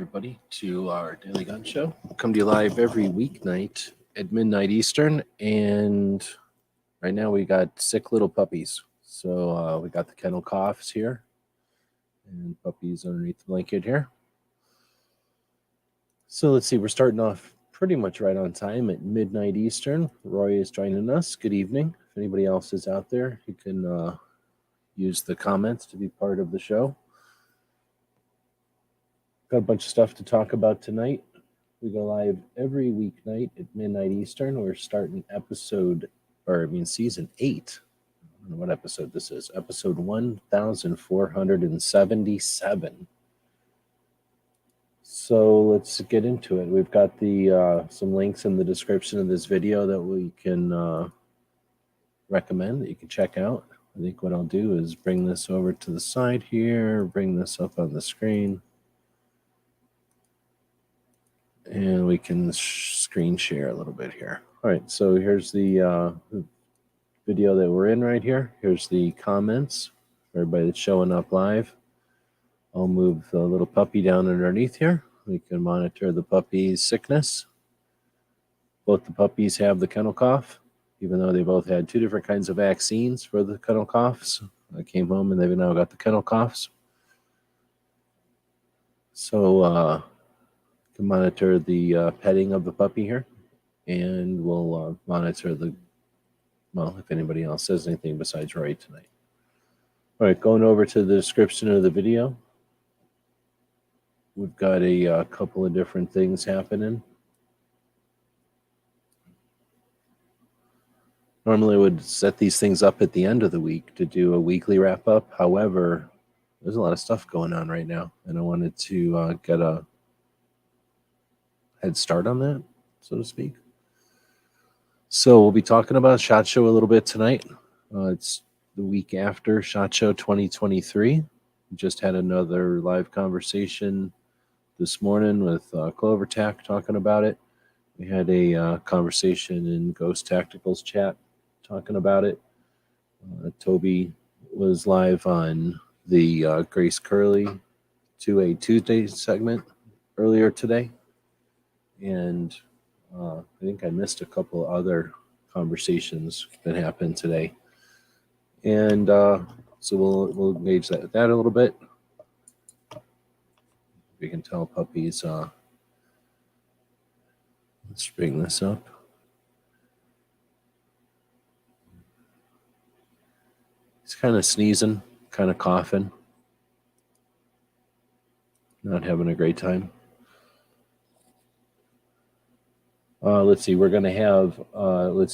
everybody, to our Daily Gun Show. We'll come to you live every weeknight at midnight Eastern, and right now we got sick little puppies. So we got the kennel coughs here, and puppies underneath the blanket here. So let's see, we're starting off pretty much right on time at midnight Eastern. Roy is joining us. Good evening. If anybody else is out there, you can use the comments to be part of the show. Got a bunch of stuff to talk about tonight. We go live every weeknight at midnight Eastern. We're starting season 8. I don't know what episode this is. Episode 1477. So let's get into it. We've got the some links in the description of this video that we can recommend that you can check out. I think what I'll do is bring this over to the side here, bring this up on the screen. And we can screen share a little bit here. All right, so here's the video that we're in right here. Here's the comments for everybody that's showing up live. I'll move the little puppy down underneath here. We can monitor the puppy's sickness. Both the puppies have the kennel cough, even though they both had 2 different kinds of vaccines for the kennel coughs. I came home and they've now got the kennel coughs. So, monitor the petting of the puppy here, and we'll monitor if anybody else says anything besides Roy tonight. All right, going over to the description of the video, we've got a couple of different things happening. Normally I would set these things up at the end of the week to do a weekly wrap up. However, there's a lot of stuff going on right now, and I wanted to get a head start on that, so to speak. So we'll be talking about SHOT Show a little bit tonight. It's the week after SHOT Show 2023. We just had another live conversation this morning with Clover Tack talking about it. We had a conversation in Ghost Tacticals chat talking about it. Toby was live on the Grace Curley 2A Tuesday segment earlier today. And I think I missed a couple other conversations that happened today. And so we'll engage that a little bit. We can tell puppies. Let's bring this up. He's kind of sneezing, kind of coughing. Not having a great time. Let's see, we're going to have,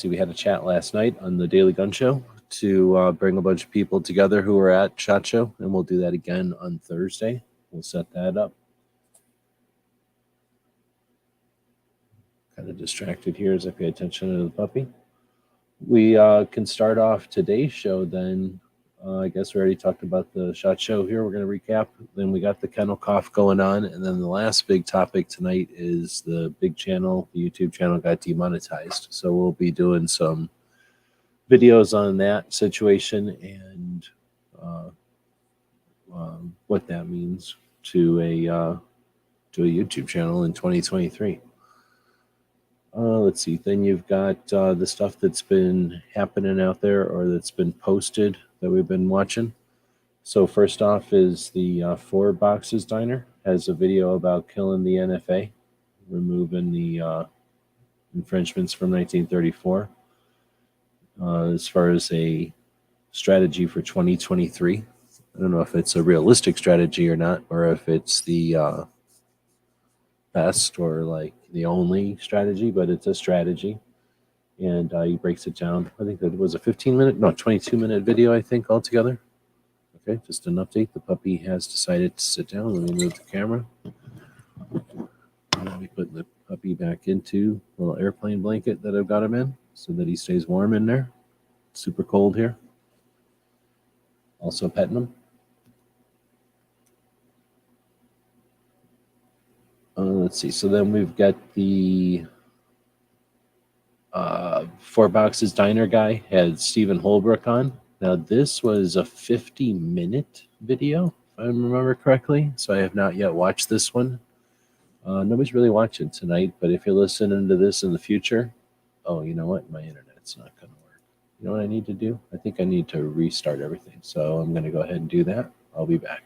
we had a chat last night on the Daily Gun Show to bring a bunch of people together who were at SHOT Show, and we'll do that again on Thursday. We'll set that up. Kind of distracted here as I pay attention to the puppy. We can start off today's show then. I guess we already talked about the SHOT Show here. We're going to recap. Then we got the kennel cough going on. And then the last big topic tonight is the big channel, the YouTube channel got demonetized. So we'll be doing some videos on that situation and what that means to a YouTube channel in 2023. Let's see. Then you've got the stuff that's been happening out there or that's been posted that we've been watching. So first off is the 4 Boxes Diner has a video about killing the NFA, removing the infringements from 1934 as far as a strategy for 2023. I don't know if it's a realistic strategy or not, or if it's the best or like the only strategy, but it's a strategy. And he breaks it down. I think that was a 22-minute video, I think, altogether. Okay, just an update. The puppy has decided to sit down. Let me move the camera. Let me put the puppy back into a little airplane blanket that I've got him in so that he stays warm in there. It's super cold here. Also petting him. Let's see. So then we've got the 4 Boxes Diner guy had Stephen Holbrook on. Now this was a 50-minute video, if I remember correctly. So I have not yet watched this one. Nobody's really watching tonight, but if you're listening to this in the future, oh, you know what? My internet's not going to work. You know what I need to do? I think I need to restart everything. So I'm going to go ahead and do that. I'll be back.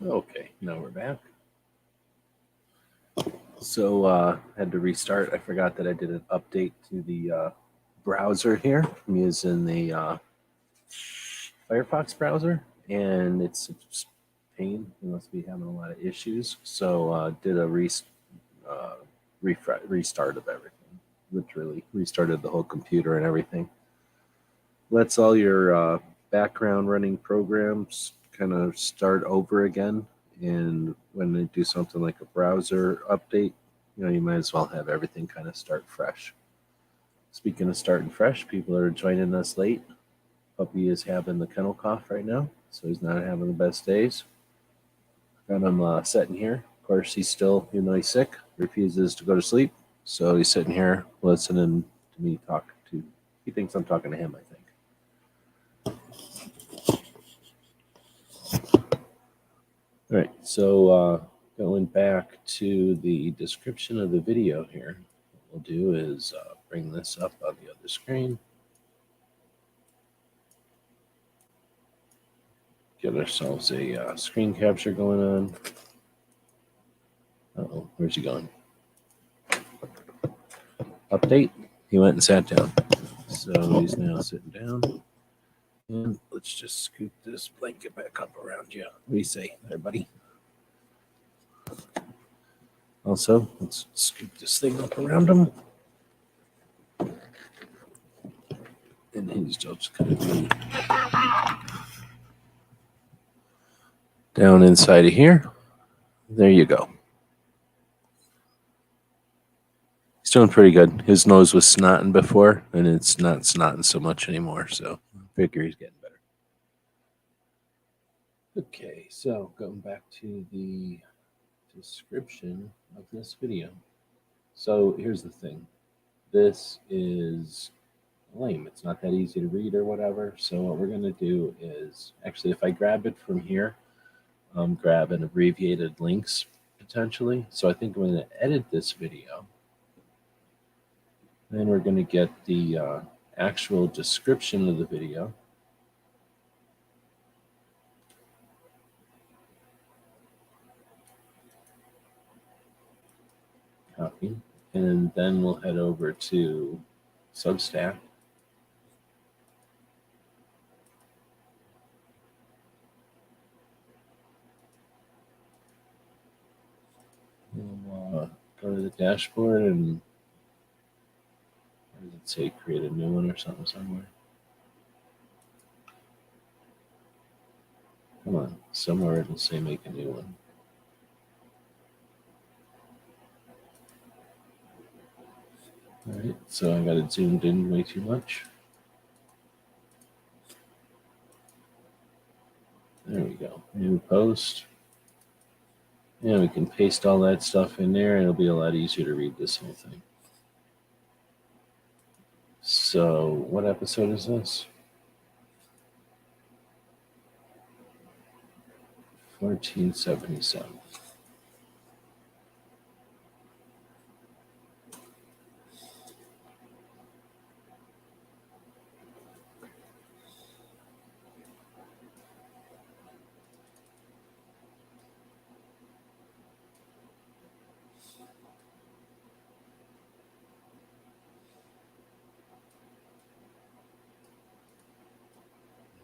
Okay, now we're back. So had to restart. I forgot that I did an update to the browser here. I'm using the Firefox browser, and it's a pain. You must be having a lot of issues. So did a restart of everything. Literally restarted the whole computer and everything. Lets all your background running programs kind of start over again. And when they do something like a browser update, you might as well have everything kind of start fresh. Speaking of starting fresh, people are joining us late. Puppy is having the kennel cough right now, so he's not having the best days. Got him sitting here. Of course, he's still, even though he's sick, refuses to go to sleep. So he's sitting here listening to me talk to. He thinks I'm talking to him, I think. All right, so going back to the description of the video here, what we'll do is bring this up on the other screen. Get ourselves a screen capture going on. Uh-oh, where's he going? Update. He went and sat down. So he's now sitting down. And let's just scoot this blanket back up around you. What do you say there, buddy? Also, let's scoot this thing up around him. And he's just going to be down inside of here. There you go. He's doing pretty good. His nose was snotting before, and it's not snotting so much anymore. So I figure he's getting better. Okay, so going back to the description of this video. So here's the thing. This is lame. It's not that easy to read or whatever. So what we're going to do is, actually, if I grab it from here, grab an abbreviated links potentially. So I think I'm going to edit this video Then we're going to get the actual description of the video. Copy. And then we'll head over to Substack. We'll go to the dashboard and what does it say? Create a new one or something somewhere. Come on, somewhere it'll say make a new one. All right, so I got it zoomed in way too much. There we go. New post. And we can paste all that stuff in there, and it'll be a lot easier to read this whole thing. So, what episode is this? 1477.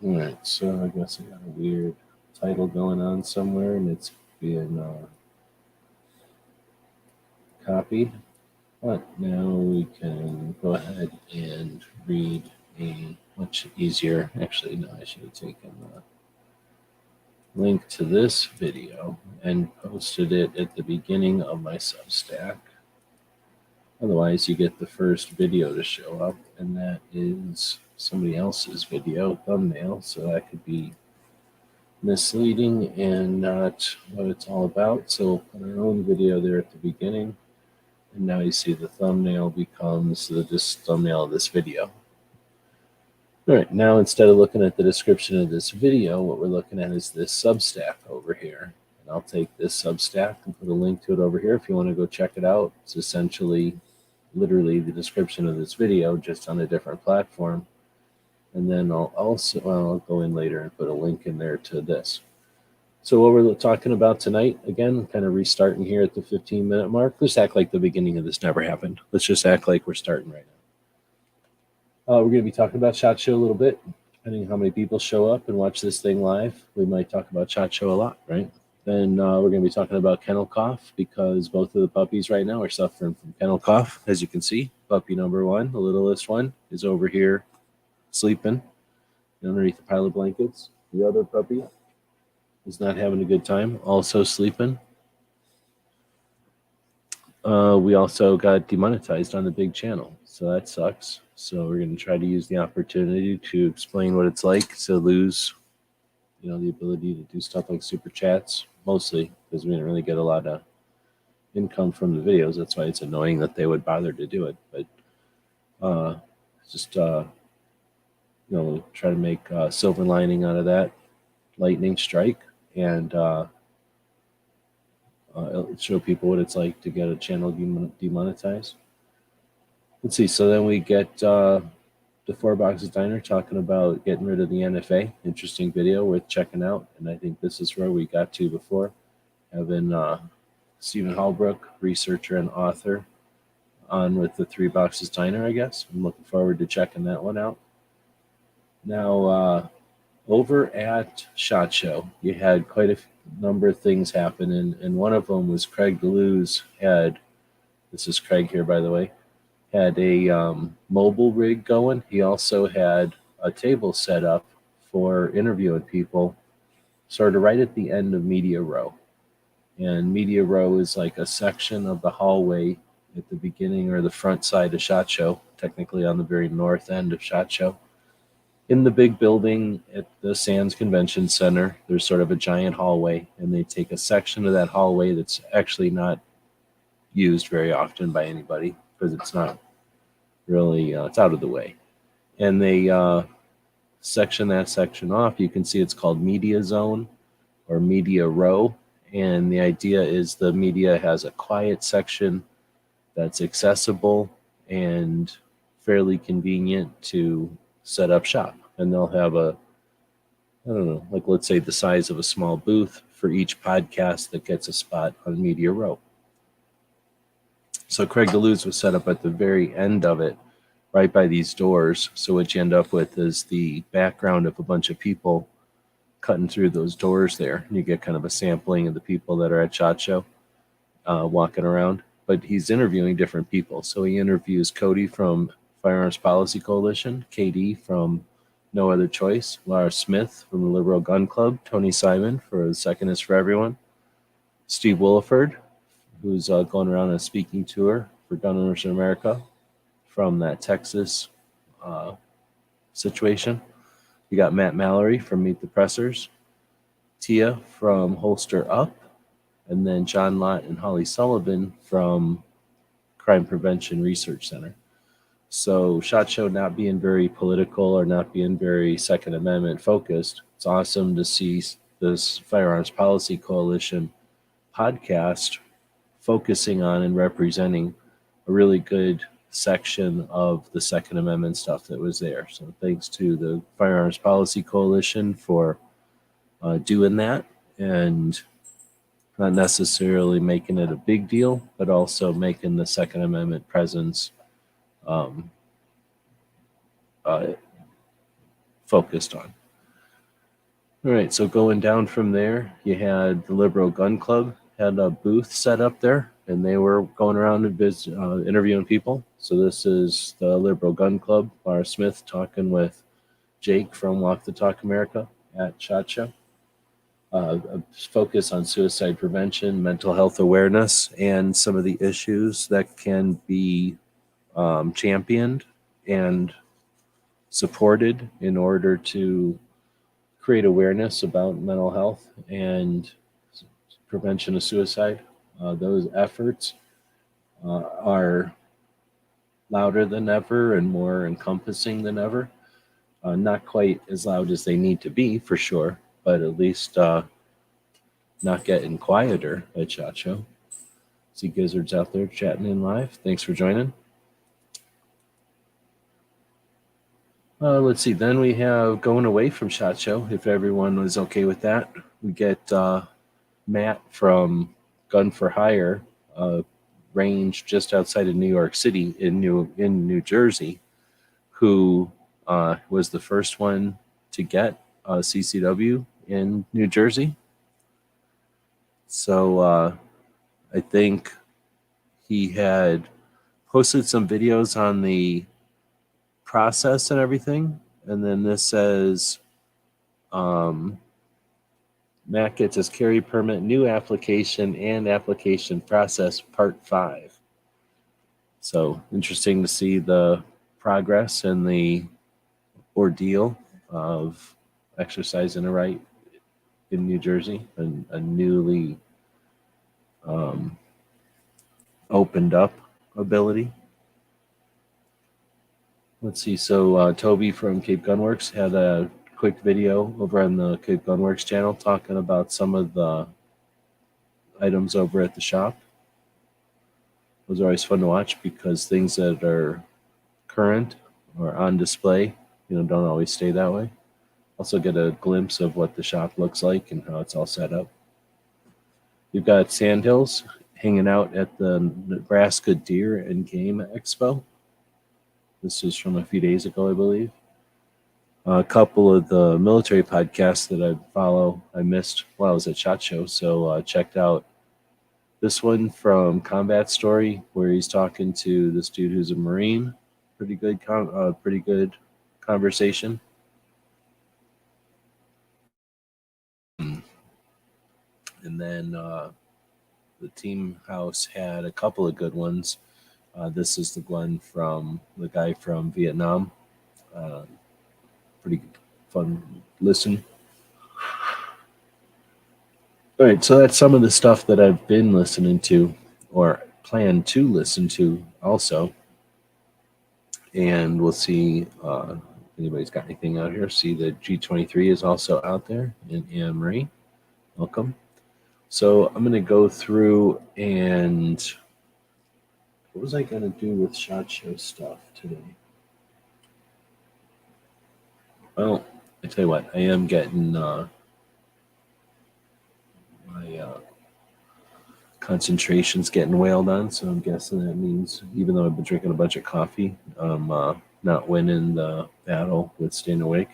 All right, so I guess I got a weird title going on somewhere, and it's being copied. But now we can go ahead and read a much easier. Actually, no, I should have taken the link to this video and posted it at the beginning of my Substack. Otherwise, you get the first video to show up, and that is somebody else's video thumbnail, so that could be misleading and not what it's all about. So we'll put our own video there at the beginning, and now you see the thumbnail becomes the thumbnail of this video. All right, now instead of looking at the description of this video, what we're looking at is this Substack over here. And I'll take this Substack and put a link to it over here if you want to go check it out. It's essentially literally the description of this video, just on a different platform. And then I'll go in later and put a link in there to this. So what we're talking about tonight, again, kind of restarting here at the 15-minute mark. Let's act like the beginning of this never happened. Let's just act like we're starting right now. We're going to be talking about SHOT Show a little bit. Depending on how many people show up and watch this thing live, we might talk about SHOT Show a lot, right? Then we're going to be talking about kennel cough, because both of the puppies right now are suffering from kennel cough. As you can see, puppy number one, the littlest one, is over here sleeping underneath a pile of blankets. The other puppy is not having a good time, also sleeping. We also got demonetized on the big channel, so that sucks. So we're going to try to use the opportunity to explain what it's like to lose, the ability to do stuff like super chats, mostly because we didn't really get a lot of income from the videos. That's why it's annoying that they would bother to do it. But just try to make a silver lining out of that lightning strike, and show people what it's like to get a channel demonetized. Let's see. So then we get the Four Boxes Diner talking about getting rid of the NFA. Interesting video worth checking out. And I think this is where we got to before, having Stephen Hallbrook, researcher and author, on with the Three Boxes Diner, I guess. I'm looking forward to checking that one out. Now, over at SHOT Show, you had quite a number of things happen, and one of them was Craig DeLuz had, this is Craig here, by the way, had a mobile rig going. He also had a table set up for interviewing people, sort of right at the end of Media Row. And Media Row is like a section of the hallway at the beginning or the front side of SHOT Show, technically on the very north end of SHOT Show. In the big building at the Sands Convention Center, there's sort of a giant hallway, and they take a section of that hallway that's actually not used very often by anybody because it's not really, it's out of the way. And they section that section off. You can see it's called Media Zone or Media Row. And the idea is the media has a quiet section that's accessible and fairly convenient to set up shop. And they'll have I don't know, like let's say the size of a small booth for each podcast that gets a spot on Media Row. So Craig DeLuz was set up at the very end of it, right by these doors. So what you end up with is the background of a bunch of people cutting through those doors there. You get kind of a sampling of the people that are at SHOT Show walking around. But he's interviewing different people. So he interviews Cody from Firearms Policy Coalition, KD from No Other Choice, Lara Smith from the Liberal Gun Club, Tony Simon for The Second Is For Everyone, Steve Willeford, who's going around on a speaking tour for Gun Owners in America from that Texas situation. You got Matt Mallory from Meet the Pressers, Tia from Holster Up, and then John Lott and Holly Sullivan from Crime Prevention Research Center. So SHOT Show not being very political or not being very Second Amendment focused, it's awesome to see this Firearms Policy Coalition podcast focusing on and representing a really good section of the Second Amendment stuff that was there. So thanks to the Firearms Policy Coalition for doing that, and not necessarily making it a big deal, but also making the Second Amendment presence focused on. All right, so going down from there, you had the Liberal Gun Club had a booth set up there, and they were going around and interviewing people. So this is the Liberal Gun Club, Lara Smith talking with Jake from Walk the Talk America at SHOT Show. A focus on suicide prevention, mental health awareness, and some of the issues that can be championed and supported in order to create awareness about mental health and prevention of suicide. Those efforts are louder than ever and more encompassing than ever. Not quite as loud as they need to be, for sure, but at least not getting quieter at SHOT Show. See gizzards out there chatting in live. Thanks for joining. Let's see. Then we have going away from SHOT Show, if everyone was okay with that. We get Matt from Gun for Hire, range just outside of New York City in New Jersey, who was the first one to get CCW in New Jersey. So I think he had posted some videos on the process and everything. And then this says Matt gets his carry permit, new application, and application process part 5. So interesting to see the progress and the ordeal of exercising a right in New Jersey, and a newly opened up ability. Let's see. So Toby from Cape Gunworks had a quick video over on the Cape Gunworks channel talking about some of the items over at the shop. It was always fun to watch because things that are current or on display, don't always stay that way. Also get a glimpse of what the shop looks like and how it's all set up. You've got Sandhills hanging out at the Nebraska Deer and Game Expo. This is from a few days ago, I believe. A couple of the military podcasts that I follow, I missed while I was at SHOT Show, so checked out this one from Combat Story, where he's talking to this dude who's a Marine. Pretty good conversation. And then the Team House had a couple of good ones. This is the one from the guy from Vietnam. Pretty fun listen. All right, so that's some of the stuff that I've been listening to or plan to listen to also. And we'll see if anybody's got anything out here. See the G23 is also out there in Anne Marie. Welcome. So I'm going to go through and What was I going to do with SHOT Show stuff today? Well, I tell you what, I am getting my concentration's getting wailed on, so I'm guessing that means even though I've been drinking a bunch of coffee, I'm not winning the battle with staying awake.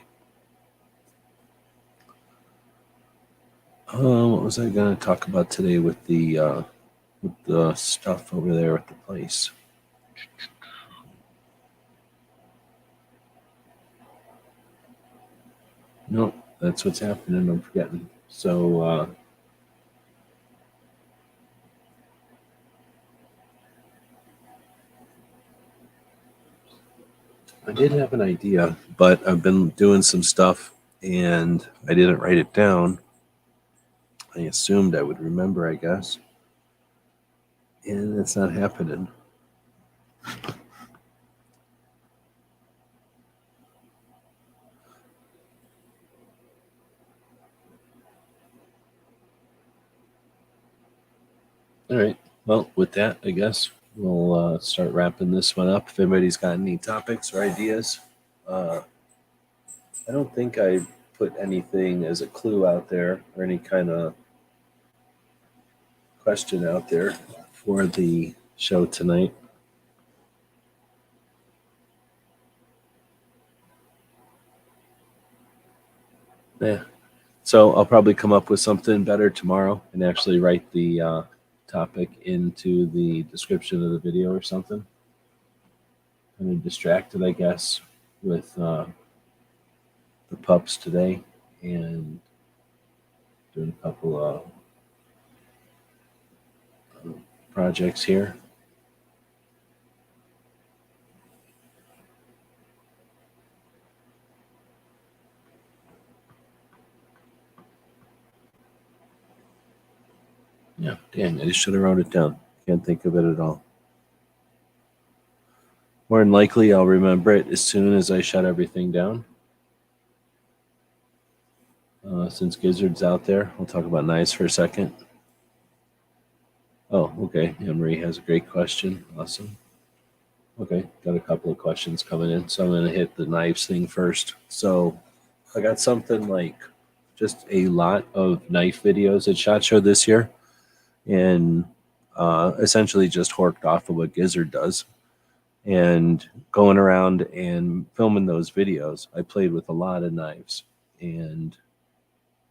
What was I going to talk about today with the stuff over there at the place? Nope, that's what's happening. I'm forgetting. So I did have an idea, but I've been doing some stuff and I didn't write it down. I assumed I would remember, I guess. And it's not happening. All right. Well, with that, I guess we'll start wrapping this one up. If anybody's got any topics or ideas, I don't think I put anything as a clue out there or any kind of question out there for the show tonight. Yeah. So I'll probably come up with something better tomorrow and actually write the topic into the description of the video or something. Kind of distracted, I guess, with the pups today and doing a couple of projects here. Yeah, dang, I just should have wrote it down. Can't think of it at all. More than likely, I'll remember it as soon as I shut everything down. Since Gizzard's out there, we'll talk about knives for a second. Oh, okay. Emery has a great question. Awesome. Okay, got a couple of questions coming in. So I'm going to hit the knives thing first. So I got something like just a lot of knife videos at SHOT Show this year. And essentially just horked off of what Gizzard does. And going around and filming those videos, I played with a lot of knives. And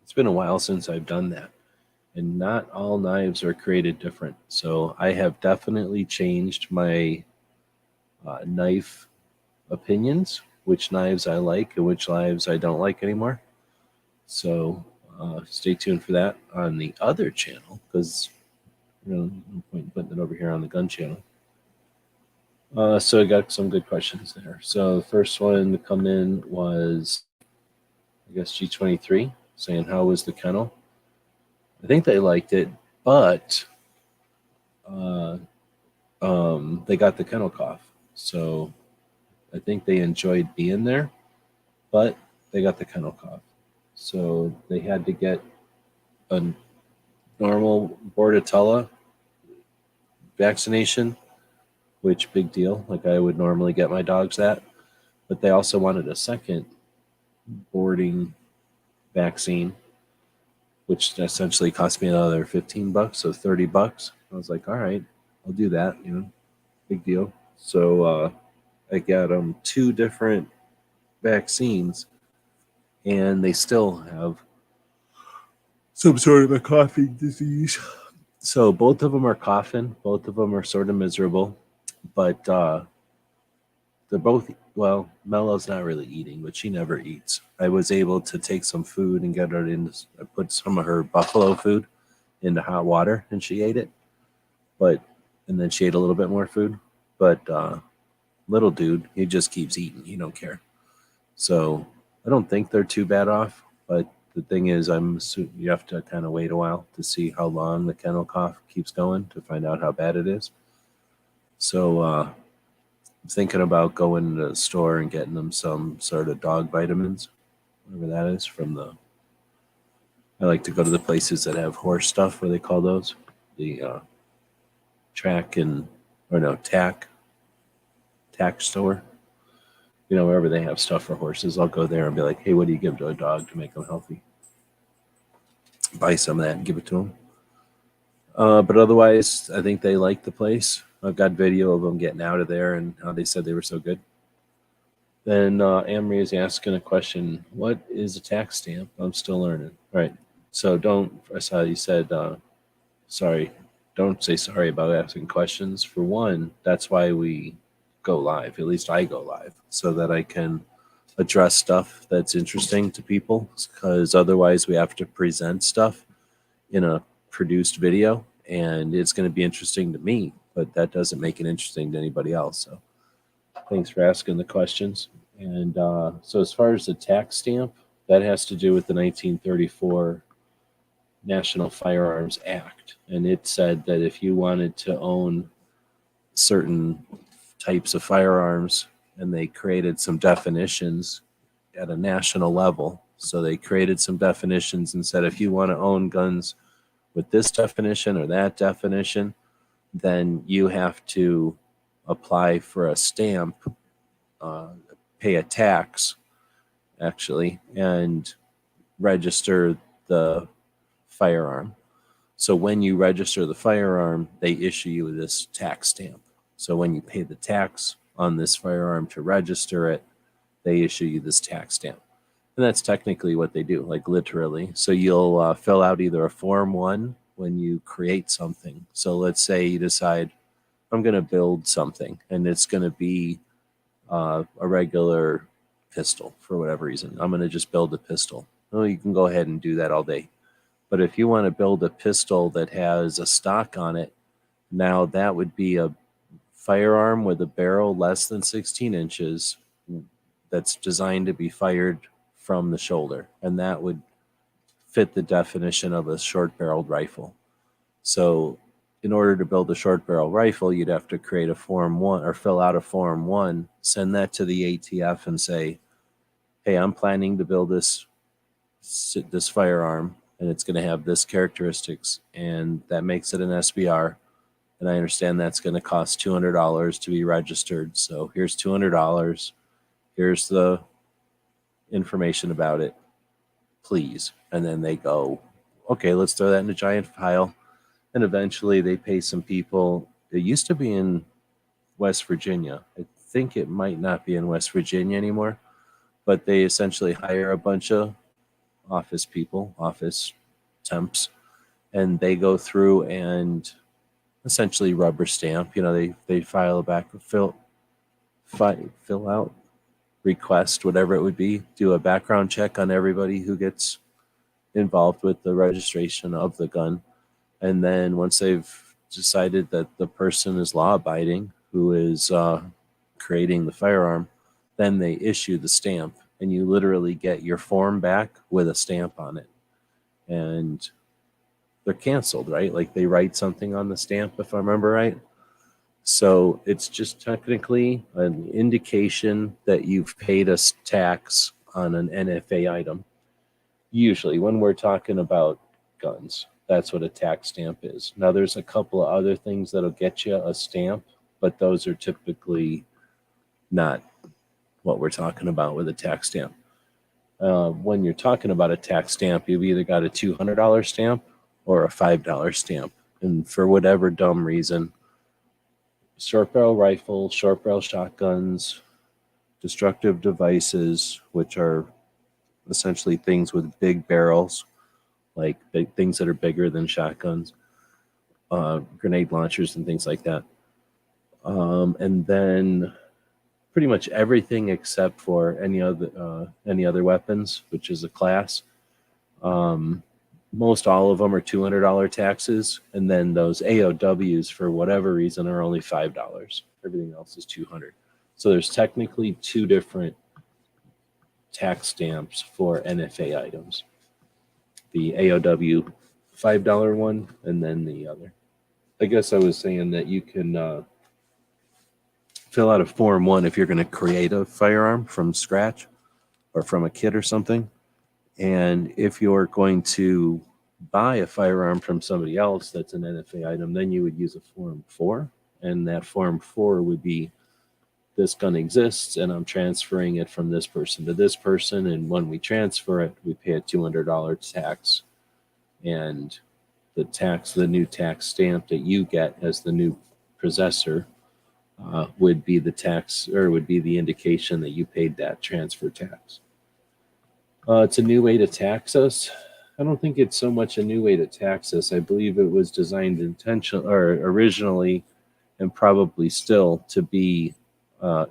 it's been a while since I've done that. And not all knives are created different. So I have definitely changed my knife opinions, which knives I like and which knives I don't like anymore. So stay tuned for that on the other channel, because no point in putting it over here on the gun channel. So I got some good questions there. So the first one to come in was, I guess, G23, saying, how was the kennel? I think they liked it, but they got the kennel cough. So I think they enjoyed being there, but they got the kennel cough. So they had to get a normal Bordetella vaccination, which big deal. Like I would normally get my dogs that, but they also wanted a second boarding vaccine, which essentially cost me another $15, so $30. I was like, all right, I'll do that. Big deal. So I got them 2 different vaccines, and they still have some sort of a coughing disease. So both of them are coughing. Both of them are sort of miserable, but they're both, well, Mellow's not really eating, but she never eats. I was able to take some food and get her I put some of her buffalo food into hot water, and she ate it. And then she ate a little bit more food. But little dude, he just keeps eating. He don't care. So I don't think they're too bad off. But the thing is, you have to kind of wait a while to see how long the kennel cough keeps going to find out how bad it is. So I'm thinking about going to the store and getting them some sort of dog vitamins, whatever that is, I like to go to the places that have horse stuff. What do they call those? The track and or no, tack store. You know, wherever they have stuff for horses, I'll go there and be like, hey, what do you give to a dog to make them healthy? Buy some of that and give it to them. But otherwise, I think they like the place. I've got video of them getting out of there and how they said they were so good. Then Amory is asking a question. What is a tax stamp? I'm still learning. Right. So I saw you said, sorry. Don't say sorry about asking questions. For one, that's why we go live. At least I go live so that I can address stuff that's interesting to people, because otherwise we have to present stuff in a produced video and it's going to be interesting to me, but that doesn't make it interesting to anybody else. So thanks for asking the questions. And so as far as the tax stamp, that has to do with the 1934 National Firearms Act. And it said that if you wanted to own certain types of firearms, and they created some definitions at a national level. So they created some definitions and said, if you want to own guns with this definition or that definition, then you have to apply for a stamp, pay a tax, actually, and register the firearm. So when you register the firearm, they issue you this tax stamp. So when you pay the tax on this firearm to register it, they issue you this tax stamp. And that's technically what they do, like literally. So you'll fill out either a Form 1 when you create something. So let's say you decide, I'm going to build something, and it's going to be a regular pistol for whatever reason. I'm going to just build a pistol. Well, you can go ahead and do that all day. But if you want to build a pistol that has a stock on it, now that would be a firearm with a barrel less than 16 inches that's designed to be fired from the shoulder. And that would fit the definition of a short-barreled rifle. So in order to build a short-barrel rifle, you'd have to create a Form 1 or fill out a Form 1, send that to the ATF and say, hey, I'm planning to build this firearm, and it's going to have this characteristics, and that makes it an SBR. And I understand that's going to cost $200 to be registered. So here's $200. Here's the information about it, please. And then they go, okay, let's throw that in a giant pile. And eventually they pay some people. It used to be in West Virginia. I think it might not be in West Virginia anymore, but they essentially hire a bunch of office people, office temps, and they go through and essentially rubber stamp. You know, they file fill out, request, whatever it would be, do a background check on everybody who gets involved with the registration of the gun. And then once they've decided that the person is law-abiding, who is creating the firearm, then they issue the stamp, and you literally get your form back with a stamp on it. And they're canceled, right? Like they write something on the stamp, if I remember right. So it's just technically an indication that you've paid a tax on an NFA item. Usually when we're talking about guns, that's what a tax stamp is. Now there's a couple of other things that'll get you a stamp, but those are typically not what we're talking about with a tax stamp. When you're talking about a tax stamp, you've either got a $200 stamp or a $5 stamp. And for whatever dumb reason, short barrel rifles, short barrel shotguns, destructive devices, which are essentially things with big barrels, like big things that are bigger than shotguns, grenade launchers and things like that. And then pretty much everything except for any other weapons, which is a class. Most all of them are $200 taxes, and then those AOWs, for whatever reason, are only $5. Everything else is $200. So there's technically two different tax stamps for NFA items. The AOW $5 one, and then the other. I guess I was saying that you can fill out a Form 1 if you're going to create a firearm from scratch or from a kit or something. And if you're going to buy a firearm from somebody else that's an NFA item, then you would use a Form 4, and that Form 4 would be, this gun exists and I'm transferring it from this person to this person, and when we transfer it, we pay a $200 tax, and the new tax stamp that you get as the new possessor would be the tax, or would be the indication that you paid that transfer tax. It's a new way to tax us. I don't think it's so much a new way to tax us. I believe it was designed originally, and probably still, to be an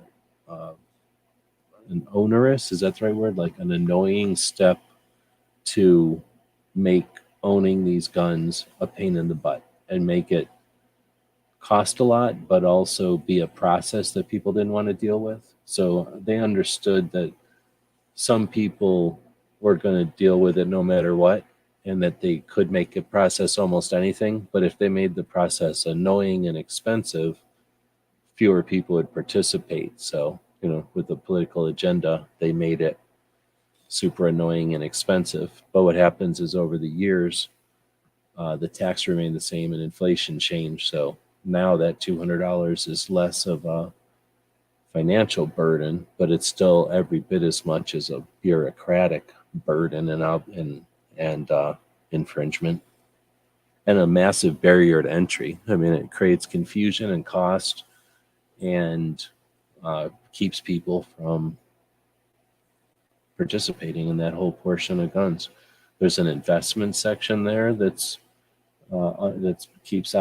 onerous, is that the right word? Like an annoying step to make owning these guns a pain in the butt, and make it cost a lot, but also be a process that people didn't want to deal with. So they understood that some people were going to deal with it no matter what, and that they could make it process almost anything. But if they made the process annoying and expensive, fewer people would participate. So, with the political agenda, they made it super annoying and expensive. But what happens is, over the years, the tax remained the same and inflation changed. So now that $200 is less of a financial burden, but it's still every bit as much as a bureaucratic burden and infringement, and a massive barrier to entry. I mean, it creates confusion and cost, and keeps people from participating in that whole portion of guns. There's an investment section there that keeps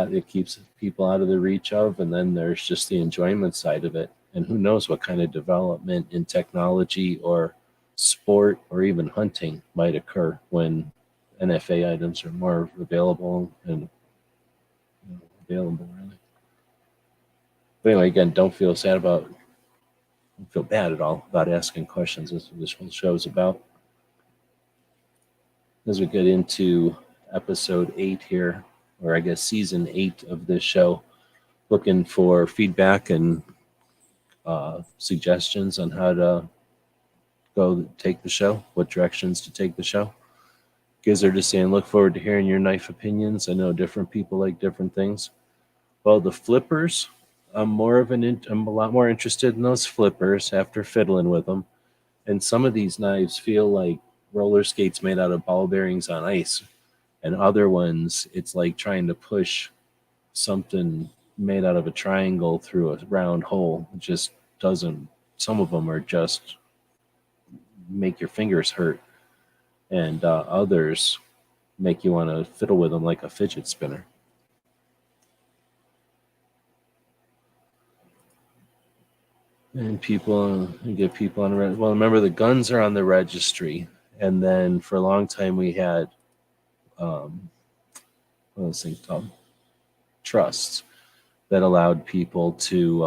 people out of the reach of, and then there's just the enjoyment side of it. And who knows what kind of development in technology or sport or even hunting might occur when NFA items are more available and available, really. But anyway, again, don't feel bad at all about asking questions. That's what this whole show is about. As we get into episode 8 here, or I guess season 8 of this show, looking for feedback and suggestions on how to go take the show, what directions to take the show. Gizzard is saying, look forward to hearing your knife opinions. I know different people like different things. Well, the flippers, I'm a lot more interested in those flippers after fiddling with them. And some of these knives feel like roller skates made out of ball bearings on ice. And other ones, it's like trying to push something made out of a triangle through a round hole. It just doesn't. Some of them are just make your fingers hurt, and others make you want to fiddle with them like a fidget spinner. And get people on the well, remember, the guns are on the registry, and then for a long time we had what was things called, trusts, that allowed people to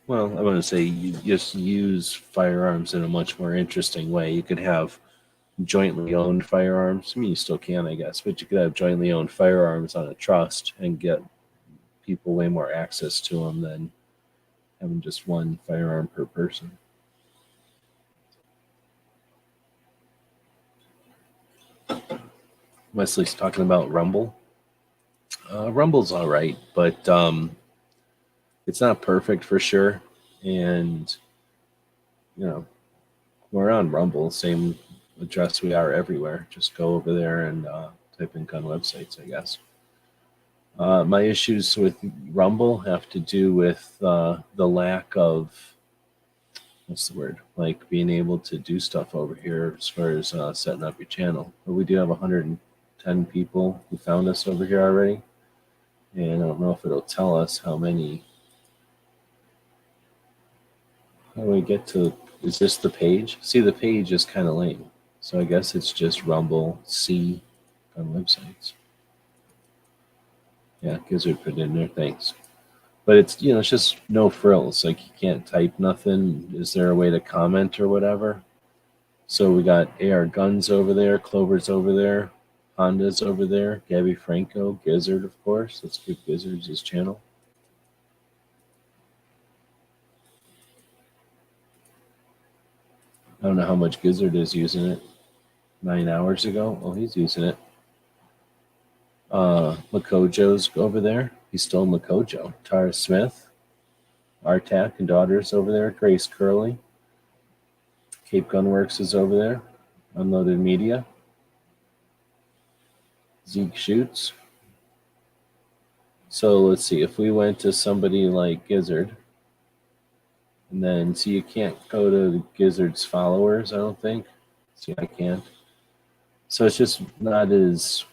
well, I want to say you just use firearms in a much more interesting way. You could have jointly owned firearms. I mean, you still can, I guess, but you could have jointly owned firearms on a trust and get people way more access to them than having just one firearm per person. Wesley's talking about Rumble. Rumble's all right, but it's not perfect for sure. And, we're on Rumble, same address we are everywhere. Just go over there and type in gun websites, I guess. My issues with Rumble have to do with the lack of, what's the word, like being able to do stuff over here as far as setting up your channel. But we do have 110 people who found us over here already. And I don't know if it'll tell us how many. How do we get to, is this the page? See, the page is kind of lame. So I guess it's just Rumble C on websites. Yeah, Gizzard put it in there, thanks. But it's, it's just no frills. Like, you can't type nothing. Is there a way to comment or whatever? So we got AR Guns over there, Clover's over there, Honda's over there, Gabby Franco, Gizzard, of course. Let's give Gizzard's his channel. I don't know how much Gizzard is using it. 9 hours ago. Oh, he's using it. Makojo's over there. He's still Makojo. Tara Smith, Artak and daughters over there. Grace Curley. Cape Gunworks is over there. Unloaded Media. Zeke Shoots. So let's see. If we went to somebody like Gizzard, and then see, you can't go to Gizzard's followers, I don't think. See, I can't. So it's just not as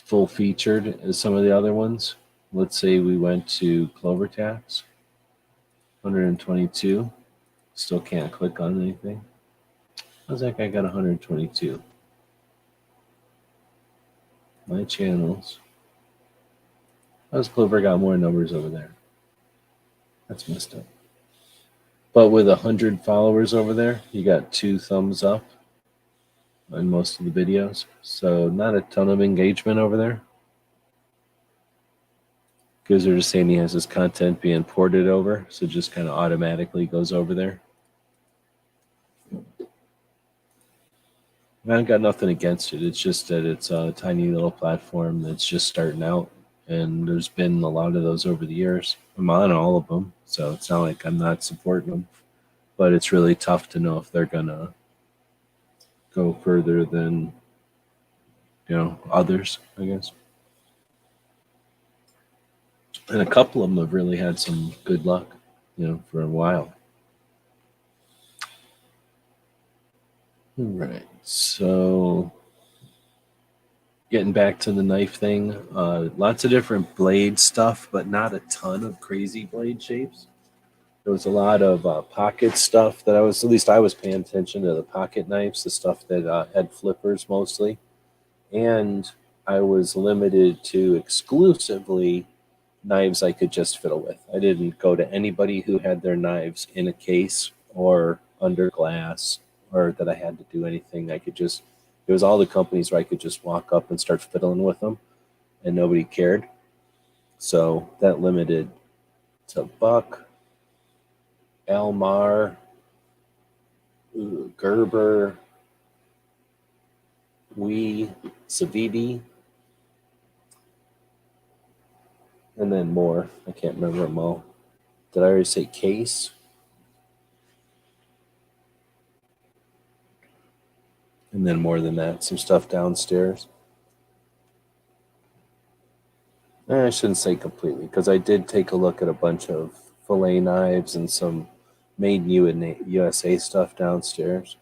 full featured as some of the other ones. Let's say we went to Clover Tax, 122. Still can't click on anything. How's that guy got 122? My channels. How's Clover got more numbers over there? That's messed up. But with 100 followers over there, you got 2 thumbs up on most of the videos. So not a ton of engagement over there. Because they're just saying he has his content being ported over, so it just kind of automatically goes over there. I've got nothing against it. It's just that it's a tiny little platform that's just starting out, and there's been a lot of those over the years. I'm on all of them, so it's not like I'm not supporting them, but it's really tough to know if they're gonna go further than, you know, others, I guess. And a couple of them have really had some good luck, you know, for a while. All right, so getting back to the knife thing, lots of different blade stuff, but not a ton of crazy blade shapes. There was a lot of pocket stuff that I was paying attention to, the pocket knives, the stuff that had flippers mostly. And I was limited to exclusively knives I could just fiddle with. I didn't go to anybody who had their knives in a case or under glass, or that I had to do anything. It was all the companies where I could just walk up and start fiddling with them, and nobody cared. So that limited to Buck, Elmar, Gerber, Savidi, and then more. I can't remember them all. Did I already say Case? And then more than that, some stuff downstairs. I shouldn't say completely, because I did take a look at a bunch of fillet knives and some made in USA stuff downstairs.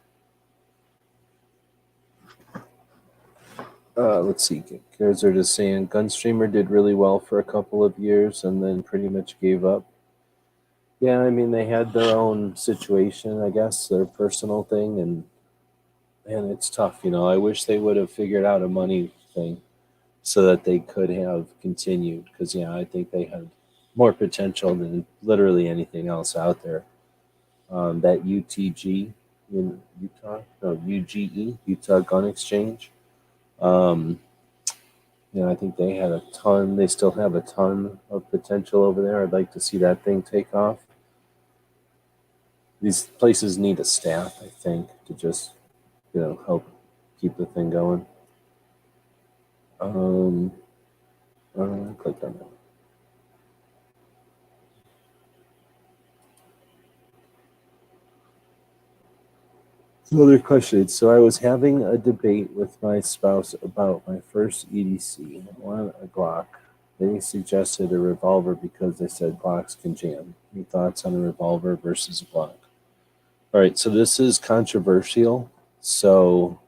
Let's see. Cares are just saying Gunstreamer did really well for a couple of years and then pretty much gave up. Yeah, I mean, they had their own situation, I guess, their personal thing, and it's tough. You know, I wish they would have figured out a money thing so that they could have continued, because, yeah, I think they had more potential than literally anything else out there. That UTG in Utah, no, UGE, Utah Gun Exchange. You know, I think they had a ton, they still have a ton of potential over there. I'd like to see that thing take off. These places need a staff, I think, to just, you know, help keep the thing going. Click on that. Another question. So I was having a debate with my spouse about my first EDC. I wanted a Glock. They suggested a revolver because they said Glocks can jam. Any thoughts on a revolver versus a Glock? All right, so this is controversial. So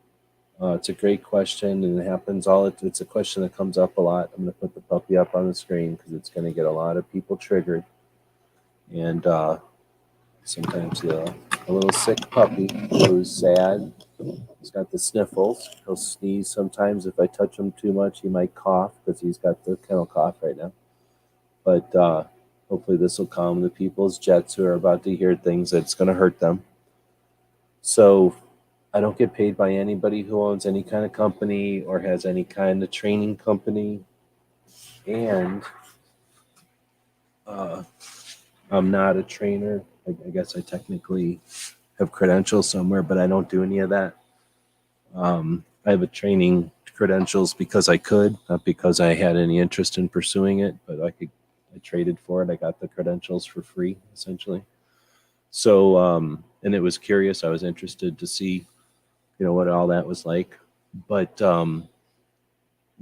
it's a great question, and it happens it's a question that comes up a lot. I'm going to put the puppy up on the screen because it's going to get a lot of people triggered. And sometimes a little sick puppy who's sad. He's got the sniffles. He'll sneeze sometimes. If I touch him too much, he might cough because he's got the kennel cough right now. But hopefully this will calm the people's jets who are about to hear things that's going to hurt them. So I don't get paid by anybody who owns any kind of company or has any kind of training company. And I'm not a trainer. I guess I technically have credentials somewhere, but I don't do any of that. I have a training credentials because I could, not because I had any interest in pursuing it, but I traded for it. I got the credentials for free, essentially. So, and it was curious. I was interested to see, what all that was like. But no,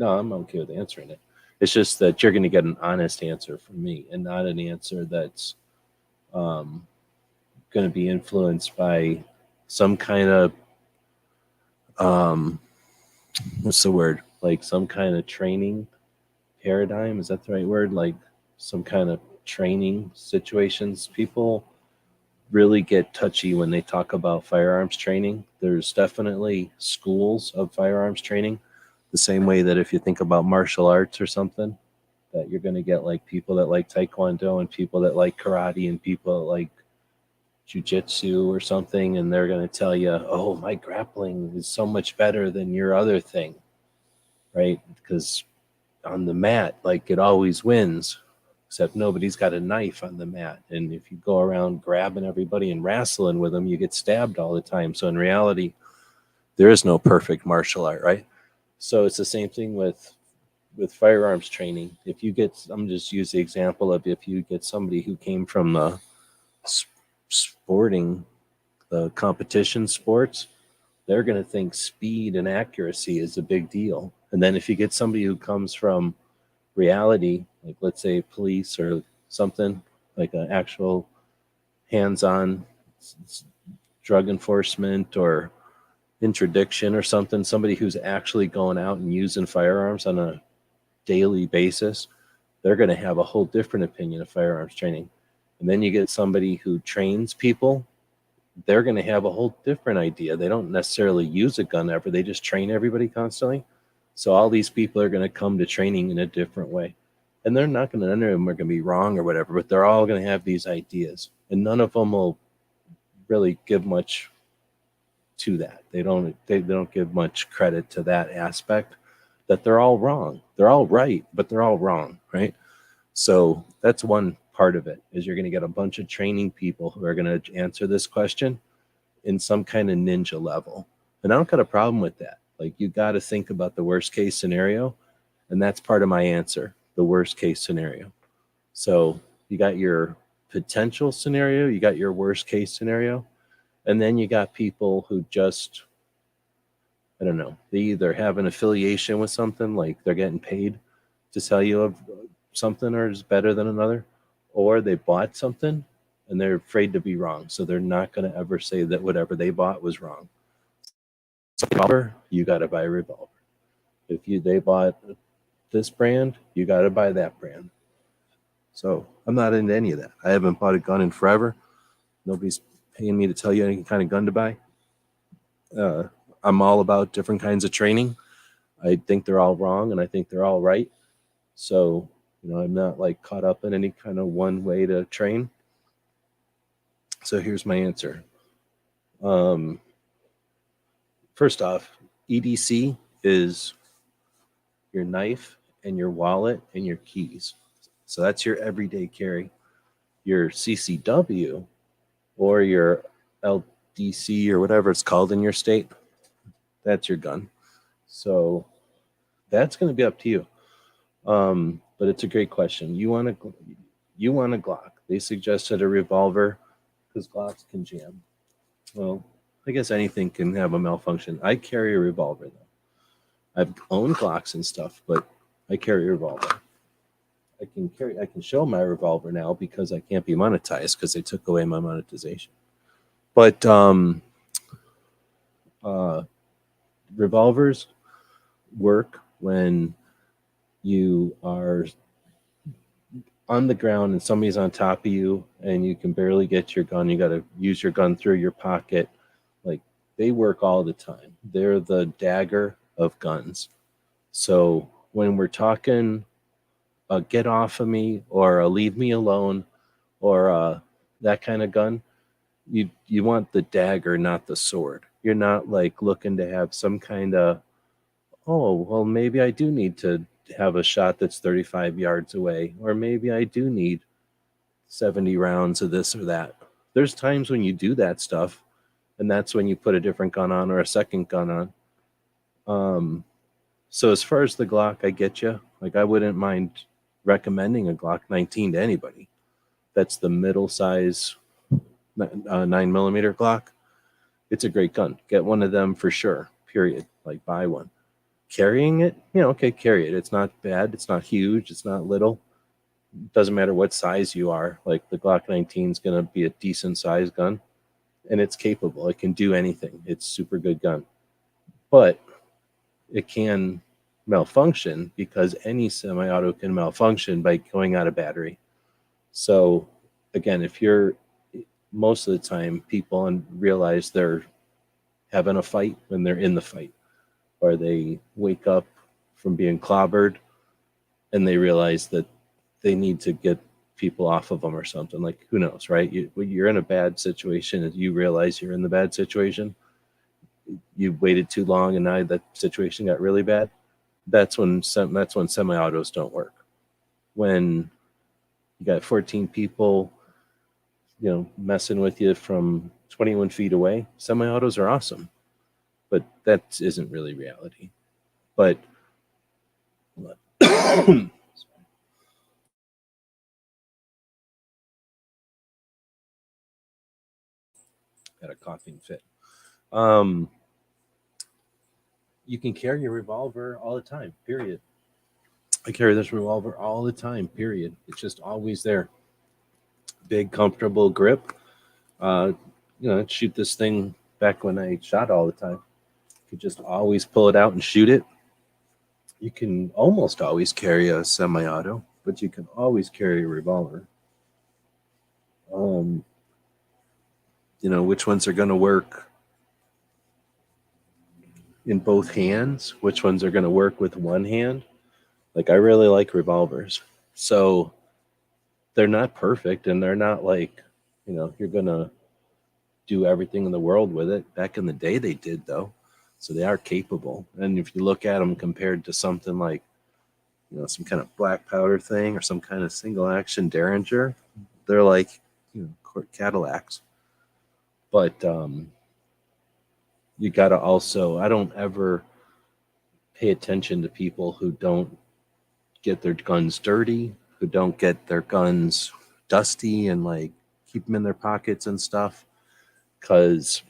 I'm okay with answering it. It's just that you're going to get an honest answer from me and not an answer that's um, going to be influenced by some kind of, um, what's the word? Like some kind of training paradigm. Is that the right word? Like some kind of training situations. People really get touchy when they talk about firearms training. There's definitely schools of firearms training, the same way that if you think about martial arts or something, that you're going to get like people that like taekwondo and people that like karate and people that like jujitsu or something, and they're going to tell you, "Oh, my grappling is so much better than your other thing," right? Because on the mat, like it always wins, except nobody's got a knife on the mat. And if you go around grabbing everybody and wrestling with them, you get stabbed all the time. So in reality, there is no perfect martial art, right? So it's the same thing with firearms training. If you get, I'm just use the example of if you get somebody who came from the sporting, the competition sports, they're going to think speed and accuracy is a big deal. And then if you get somebody who comes from reality, like let's say police or something, like an actual hands-on drug enforcement or interdiction or something, somebody who's actually going out and using firearms on a daily basis, they're going to have a whole different opinion of firearms training. And then you get somebody who trains people, they're going to have a whole different idea. They don't necessarily use a gun ever, they just train everybody constantly. So all these people are going to come to training in a different way. And they're not going to, none of them are going to be wrong or whatever, but they're all going to have these ideas. And none of them will really give much to that. They don't give much credit to that aspect, that they're all wrong. They're all right, but they're all wrong, right? So that's one part of it, is you're going to get a bunch of training people who are going to answer this question in some kind of ninja level. And I don't got a problem with that. Like, you got to think about the worst case scenario. And that's part of my answer, the worst case scenario. So you got your potential scenario, you got your worst case scenario, and then you got people who just, I don't know, they either have an affiliation with something, like they're getting paid to tell you of something or is better than another, or they bought something and they're afraid to be wrong. So they're not going to ever say that whatever they bought was wrong. So revolver, you got to buy a revolver. If they bought this brand, you got to buy that brand. So I'm not into any of that. I haven't bought a gun in forever. Nobody's paying me to tell you any kind of gun to buy. I'm all about different kinds of training. I think they're all wrong and I think they're all right. So, I'm not like caught up in any kind of one way to train. So here's my answer. First off, EDC is your knife and your wallet and your keys. So that's your everyday carry. Your CCW or your LDC or whatever it's called in your state, that's your gun. So that's going to be up to you. But it's a great question. You want a Glock. They suggested a revolver because Glocks can jam. Well, I guess anything can have a malfunction. I carry a revolver though. I've owned Glocks and stuff, but I carry a revolver. I can show my revolver now because I can't be monetized because they took away my monetization. But revolvers work when you are on the ground and somebody's on top of you and you can barely get your gun. You got to use your gun through your pocket. Like, they work all the time. They're the dagger of guns. So when we're talking get off of me or leave me alone or that kind of gun, you want the dagger, not the sword. You're not like looking to have some kind of, oh, well, maybe I do need to have a shot that's 35 yards away, or maybe I do need 70 rounds of this or that. There's times when you do that stuff, and that's when you put a different gun on or a second gun on. So as far as the Glock, I get you. Like, I wouldn't mind recommending a Glock 19 to anybody. That's the middle size 9mm Glock. It's a great gun. Get one of them for sure. Period. Like, buy one. Carrying it, okay, carry it. It's not bad. It's not huge. It's not little. Doesn't matter what size you are. Like, the Glock 19 is going to be a decent size gun, and it's capable. It can do anything. It's a super good gun. But it can malfunction, because any semi-auto can malfunction by going out of battery. So again, if you're most of the time, people realize they're having a fight when they're in the fight, or they wake up from being clobbered and they realize that they need to get people off of them or something. Like, who knows, right? You're in a bad situation and you realize you're in the bad situation. You waited too long and now that situation got really bad. That's when semi-autos don't work. When you got 14 people, messing with you from 21 feet away, semi-autos are awesome, but that isn't really reality. But got a coughing fit. You can carry a revolver all the time, period. I carry this revolver all the time, period. It's just always there. Big, comfortable grip. I'd shoot this thing back when I shot all the time. You could just always pull it out and shoot it. You can almost always carry a semi-auto, but you can always carry a revolver. Which ones are going to work in both hands? Which ones are going to work with one hand? Like, I really like revolvers. So they're not perfect, and they're not like, you're going to do everything in the world with it. Back in the day, they did, though. So they are capable. And if you look at them compared to something like, some kind of black powder thing or some kind of single action Derringer, they're like, Cadillacs. But you got to also, I don't ever pay attention to people who don't get their guns dirty, who don't get their guns dusty and like keep them in their pockets and stuff, because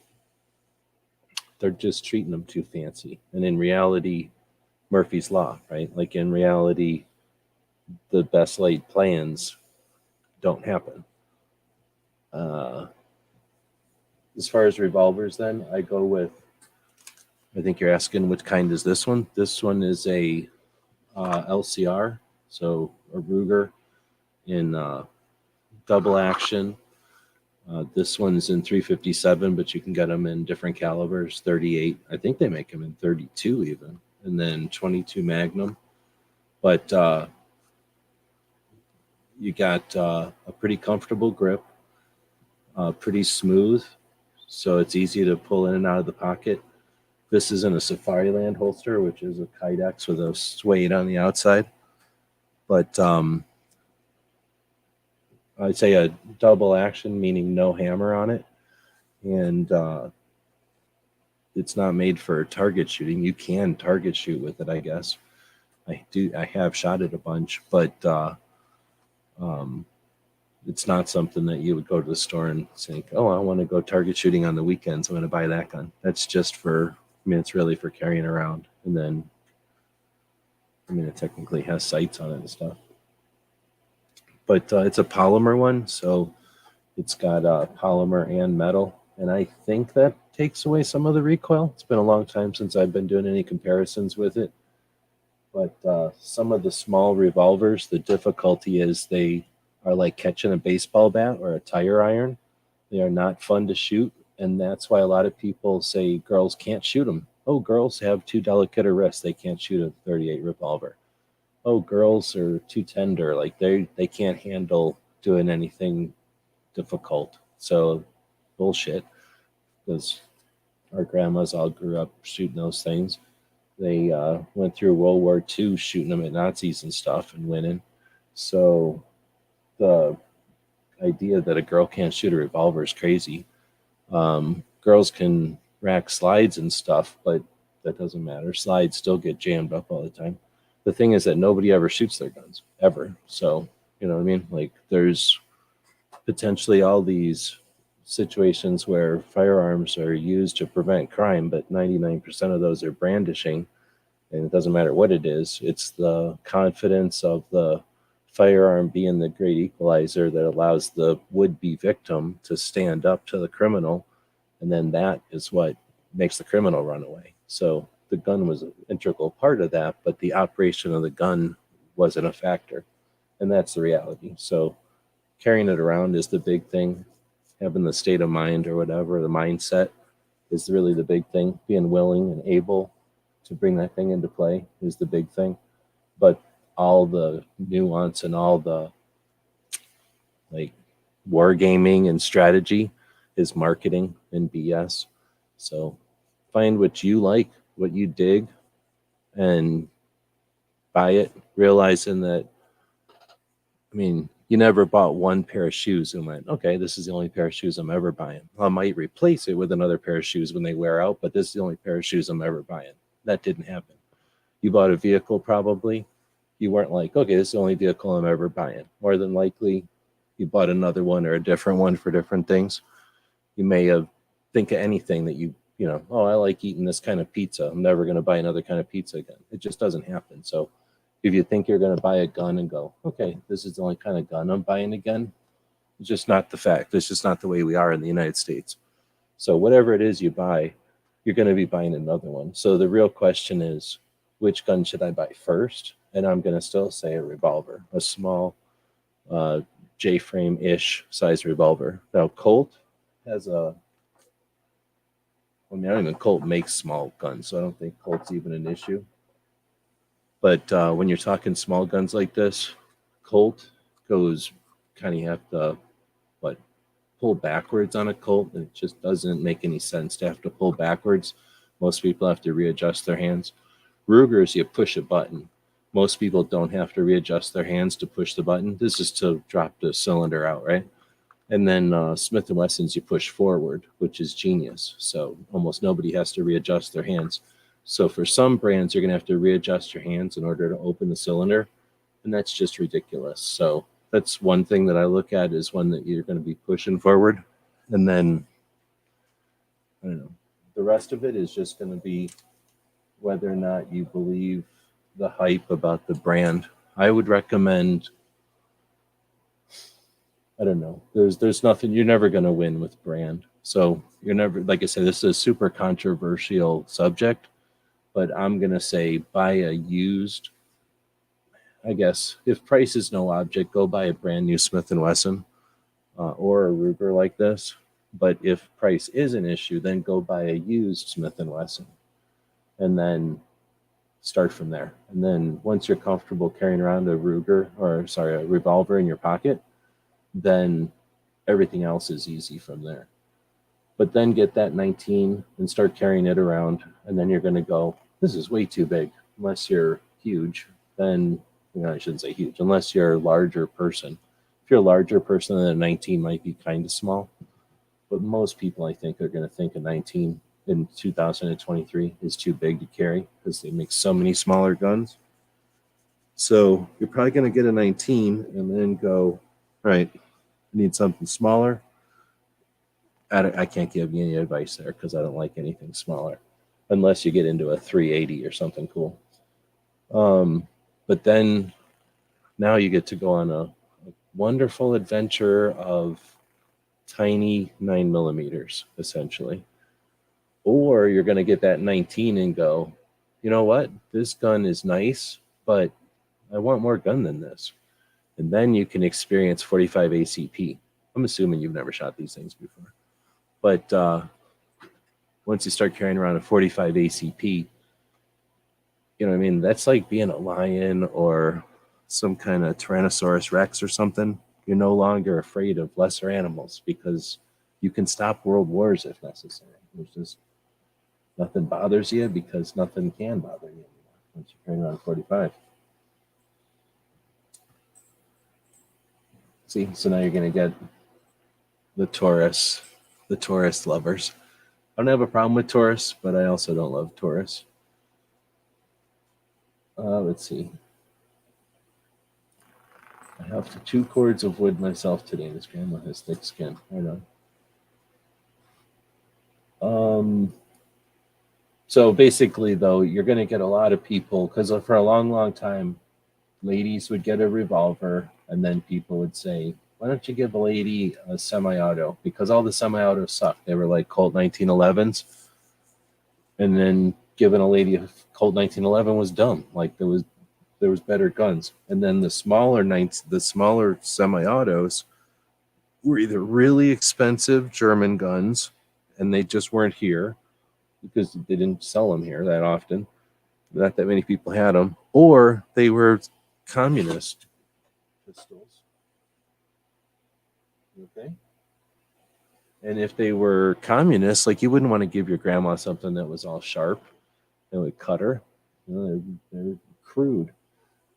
they're just treating them too fancy. And in reality, Murphy's Law, right? Like, in reality, the best laid plans don't happen. As far as revolvers, then, I go with, I think you're asking what kind is this one. This one is a LCR, so a Ruger in double action. This one's in 357, but you can get them in different calibers, 38. I think they make them in 32 even, and then 22 Magnum. But you got a pretty comfortable grip, pretty smooth, so it's easy to pull in and out of the pocket. This is in a Safariland holster, which is a Kydex with a suede on the outside. But I'd say a double action, meaning no hammer on it. And it's not made for target shooting. You can target shoot with it, I guess. I have shot it a bunch, but it's not something that you would go to the store and think, oh, I want to go target shooting on the weekends, I'm going to buy that gun. That's just for, it's really for carrying around. And then, it technically has sights on it and stuff. But it's a polymer one, so it's got polymer and metal. And I think that takes away some of the recoil. It's been a long time since I've been doing any comparisons with it. But some of the small revolvers, the difficulty is they are like catching a baseball bat or a tire iron. They are not fun to shoot. And that's why a lot of people say girls can't shoot them. Oh, girls have too delicate a wrist. They can't shoot a 38 revolver. Oh, girls are too tender. Like, they can't handle doing anything difficult. So bullshit, because our grandmas all grew up shooting those things. They went through World War II shooting them at Nazis and stuff and winning. So the idea that a girl can't shoot a revolver is crazy. Girls can rack slides and stuff, but That doesn't matter. Slides still get jammed up all the time. The thing is that nobody ever shoots their guns, ever. So, you know what I mean? Like, there's potentially all these situations where firearms are used to prevent crime, but 99% of those are brandishing. And it doesn't matter what it is. It's the confidence of the firearm being the great equalizer that allows the would-be victim to stand up to the criminal. And then that is what makes the criminal run away. So the gun was an integral part of that, but the operation of the gun wasn't a factor. And that's the reality. So carrying it around is the big thing. Having the state of mind or whatever, the mindset is really the big thing. Being willing and able to bring that thing into play is the big thing. But all the nuance and all the like wargaming and strategy is marketing and BS. So find what you like, what you dig, and buy it, realizing that, I mean, you never bought one pair of shoes and went, okay, this is the only pair of shoes I'm ever buying. I might replace it with another pair of shoes when they wear out, but this is the only pair of shoes I'm ever buying. That didn't happen. You bought a vehicle probably. You weren't like, okay, this is the only vehicle I'm ever buying. More than likely, you bought another one or a different one for different things. You may have think of anything that you know, oh, I like eating this kind of pizza. I'm never going to buy another kind of pizza again. It just doesn't happen. So if you think you're going to buy a gun and go, okay, this is the only kind of gun I'm buying again, it's just not the fact. It's just not the way we are in the United States. So whatever it is you buy, you're going to be buying another one. So the real question is, which gun should I buy first? And I'm going to still say a revolver, a small J-frame-ish size revolver. Now, Colt has a, I mean, I don't even Colt makes small guns, so I don't think Colt's even an issue. But when you're talking small guns like this, Colt goes kind of, you have to, pull backwards on a Colt. And it just doesn't make any sense to have to pull backwards. Most people have to readjust their hands. Rugers, you push a button. Most people don't have to readjust their hands to push the button. This is to drop the cylinder out, right? And then Smith & Wesson's, you push forward, which is genius. So almost nobody has to readjust their hands. So for some brands, you're going to have to readjust your hands in order to open the cylinder. And that's just ridiculous. So that's one thing that I look at, is one that you're going to be pushing forward. And then, I don't know, the rest of it is just going to be whether or not you believe the hype about the brand. I would recommend, I don't know, there's nothing, you're never going to win with brand. So you're never, like I said, this is a super controversial subject, but I'm going to say buy a used, I guess, if price is no object, go buy a brand new Smith & Wesson or a Ruger like this. But if price is an issue, then go buy a used Smith & Wesson. And then start from there. And then once you're comfortable carrying around a revolver in your pocket, then everything else is easy from there. But then get that 19 and start carrying it around, and then you're going to go, this is way too big. Unless you're huge, then, I shouldn't say huge, unless you're a larger person. If you're a larger person, then a 19 might be kind of small. But most people, I think, are going to think a 19 in 2023 is too big to carry, because they make so many smaller guns. So you're probably going to get a 19 and then go, all right, I need something smaller. I can't give you any advice there, because I don't like anything smaller, unless you get into a 380 or something cool. But then now you get to go on a wonderful adventure of tiny 9mm, essentially. Or you're going to get that 19 and go, you know what? This gun is nice, but I want more gun than this. And then you can experience 45 ACP. I'm assuming you've never shot these things before. But once you start carrying around a 45 ACP, you know what I mean? That's like being a lion or some kind of Tyrannosaurus Rex or something. You're no longer afraid of lesser animals, because you can stop world wars if necessary. There's just nothing bothers you, because nothing can bother you anymore once you're carrying around 45. See, so now you're going to get the Taurus lovers. I don't have a problem with Taurus, but I also don't love Taurus. Let's see. I have 2 cords of wood myself today. This grandma has thick skin. Right on. So basically, though, you're going to get a lot of people, because for a long, long time, ladies would get a revolver, and then people would say, why don't you give a lady a semi-auto? Because all the semi-autos sucked. They were like Colt 1911s. And then giving a lady a Colt 1911 was dumb. Like there was better guns. And then the smaller semi-autos were either really expensive German guns, and they just weren't here because they didn't sell them here that often. Not that many people had them, or they were communist pistols. Okay. And if they were communists, like you wouldn't want to give your grandma something that was all sharp. It would cut her. They're crude.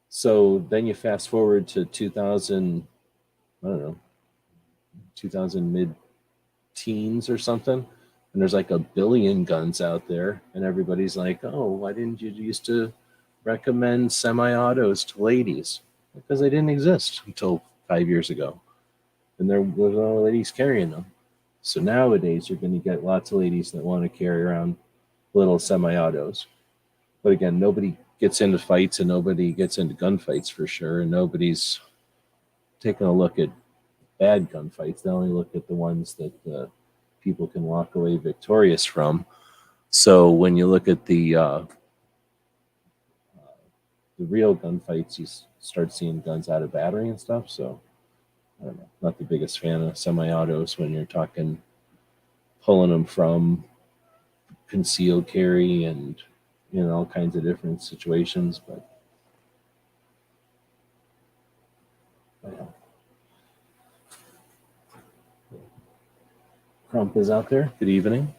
So then you fast forward to 2000, I don't know, 2000 mid-teens or something, and there's like 1 billion guns out there, and everybody's like, oh, why didn't you used to recommend semi-autos to ladies? Because they didn't exist until 5 years ago, and there was no ladies carrying them. So nowadays you're going to get lots of ladies that want to carry around little semi-autos. But again, nobody gets into fights and nobody gets into gunfights for sure, and nobody's taking a look at bad gunfights. They only look at the ones that people can walk away victorious from. So when you look at the real gunfights, you start seeing guns out of battery and stuff. So I don't know, not the biggest fan of semi-autos when you're talking pulling them from concealed carry and all kinds of different situations. But yeah. Crump is out there. Good evening.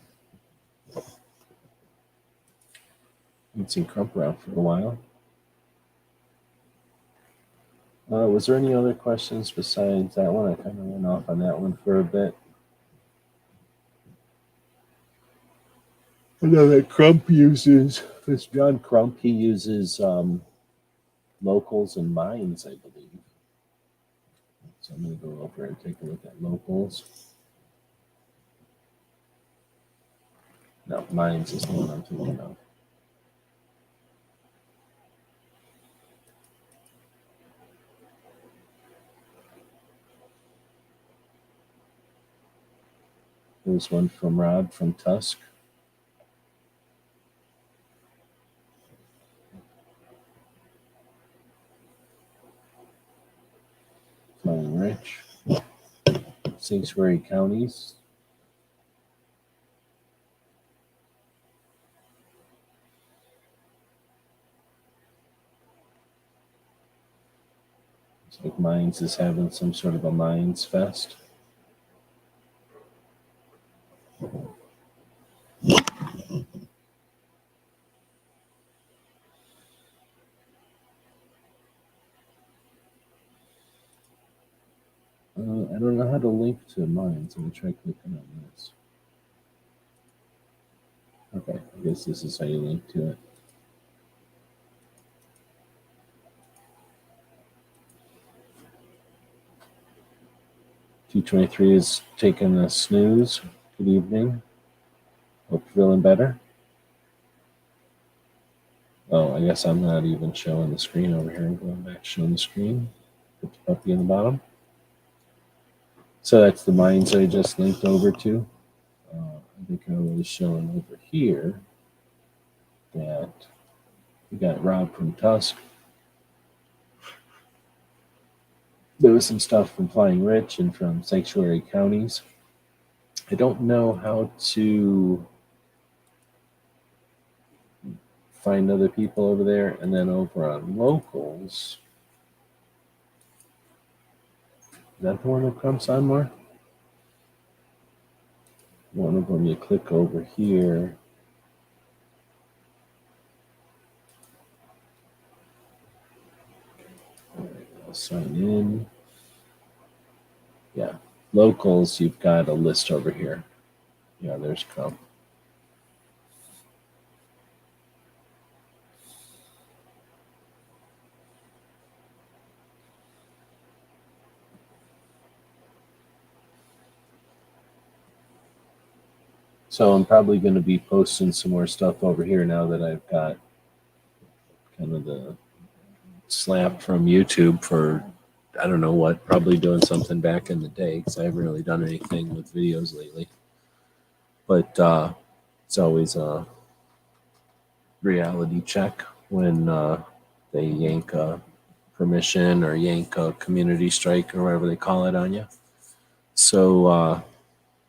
Haven't seen Crump around for a while. Was there any other questions besides that one? I kind of went off on that one for a bit. I know that Crump uses, this John Crump, he uses locals and mines, I believe. So I'm going to go over and take a look at locals. No, mines is the one I'm thinking of. There's one from Rob from Tusk. Flying Rich. Sanctuary Counties. It's like Mines is having some sort of a Mines Fest. I don't know how to link to Mines. I'm going to try clicking on this. Okay, I guess this is how you link to it. T23 is taking a snooze. Good evening. Hope you're feeling better. Oh, I guess I'm not even showing the screen over here. I'm going back showing the screen. Put the puppy in the bottom. So that's the mines I just linked over to. I think I was showing over here that we got Rob from Tusk. There was some stuff from Flying Rich and from Sanctuary Counties. I don't know how to find other people over there. And then over on locals, is that the one that comes on more? One of them, you click over here. All right, I'll sign in. Yeah, locals, you've got a list over here. Yeah, there's Crump. So I'm probably going to be posting some more stuff over here now that I've got kind of the slap from YouTube for, I don't know what, probably doing something back in the day because I haven't really done anything with videos lately. But it's always a reality check when they yank a permission or yank a community strike or whatever they call it on you. So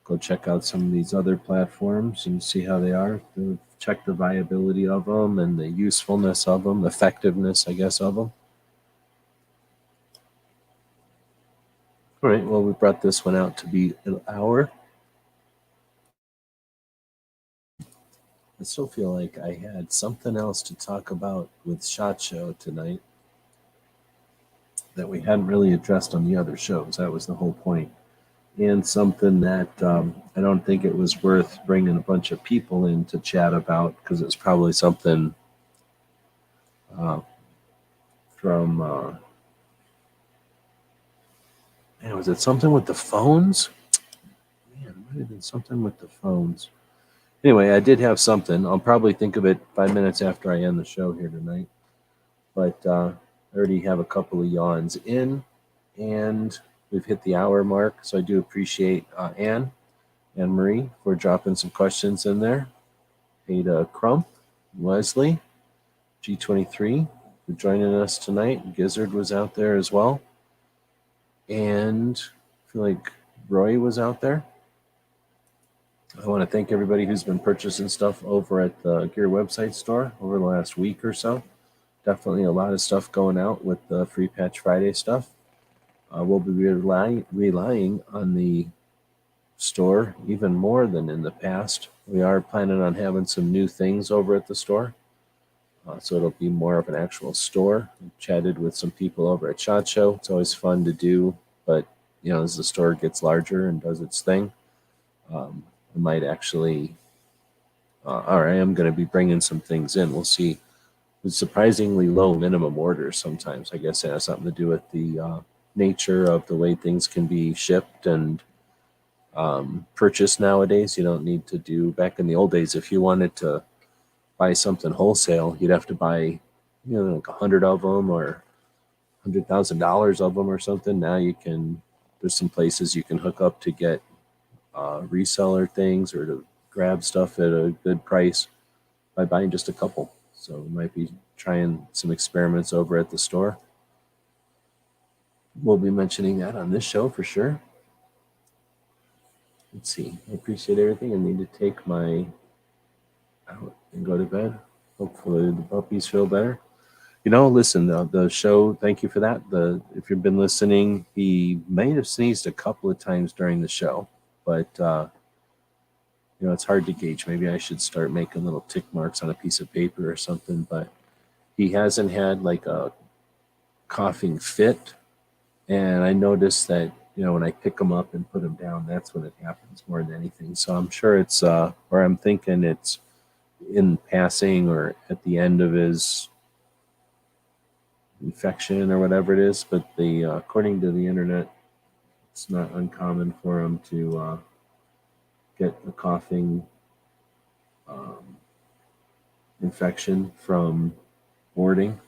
go check out some of these other platforms and see how they are. Check the viability of them and the usefulness of them, effectiveness, I guess, of them. All right, well, we brought this one out to be an hour. I still feel like I had something else to talk about with SHOT Show tonight that we hadn't really addressed on the other shows. That was the whole point. And something that I don't think it was worth bringing a bunch of people in to chat about because it's probably something from, man, was it something with the phones? Man, it might have been something with the phones. Anyway, I did have something. I'll probably think of it 5 minutes after I end the show here tonight. But I already have a couple of yawns in, and we've hit the hour mark. So I do appreciate Anne Marie for dropping some questions in there. Ada Crump, Wesley, G23 for joining us tonight. Gizzard was out there as well. And I feel like Roy was out there. I want to thank everybody who's been purchasing stuff over at the Gear website store over the last week or so. Definitely a lot of stuff going out with the Free Patch Friday stuff. We'll be relying on the store even more than in the past. We are planning on having some new things over at the store. So it'll be more of an actual store. I chatted with some people over at SHOT Show. It's always fun to do, but you know, as the store gets larger and does its thing, I might actually, or I am going to be bringing some things in. We'll see. It's surprisingly low minimum orders sometimes. I guess it has something to do with the nature of the way things can be shipped and purchased nowadays. You don't need to do, back in the old days, if you wanted to buy something wholesale, you'd have to buy, you know, like 100 of them or $100,000 of them or something. Now you can, there's some places you can hook up to get reseller things or to grab stuff at a good price by buying just a couple. So we might be trying some experiments over at the store. We'll be mentioning that on this show for sure. Let's see. I appreciate everything. I need to take my out and go to bed. Hopefully the puppies feel better. You know, listen, the show, thank you for that. If you've been listening, he may have sneezed a couple of times during the show, but you know, it's hard to gauge. Maybe I should start making little tick marks on a piece of paper or something, but he hasn't had like a coughing fit. And I noticed that, you know, when I pick him up and put him down, that's when it happens more than anything. So I'm sure it's, or I'm thinking it's in passing or at the end of his infection or whatever it is. But according to the internet, it's not uncommon for him to get a coughing infection from boarding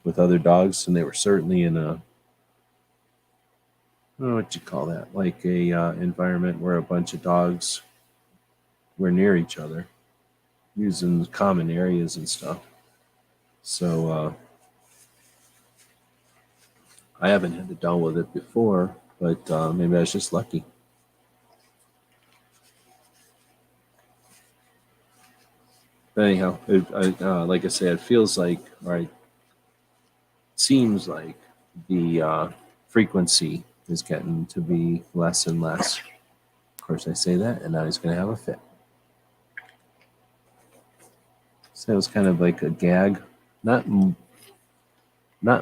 with other dogs, and they were certainly in a, I don't know what you call that, like a environment where a bunch of dogs were near each other using common areas and stuff. So I haven't had to deal with it before, but maybe I was just lucky. But anyhow, like I said, it feels like, or it seems like the frequency is getting to be less and less. Of course, I say that, and now he's going to have a fit. So it was kind of like a gag, not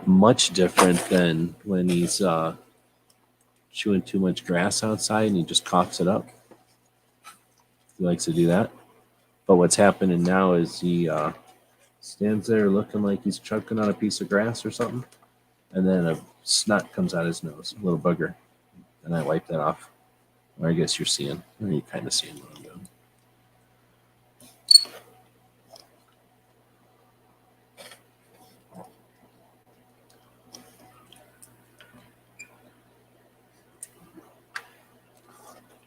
much different than when he's chewing too much grass outside and he just coughs it up. He likes to do that. But what's happening now is he stands there looking like he's choking on a piece of grass or something, and then a snot comes out his nose, a little booger, and I wipe that off. Or I guess you're kind of seeing what I'm doing.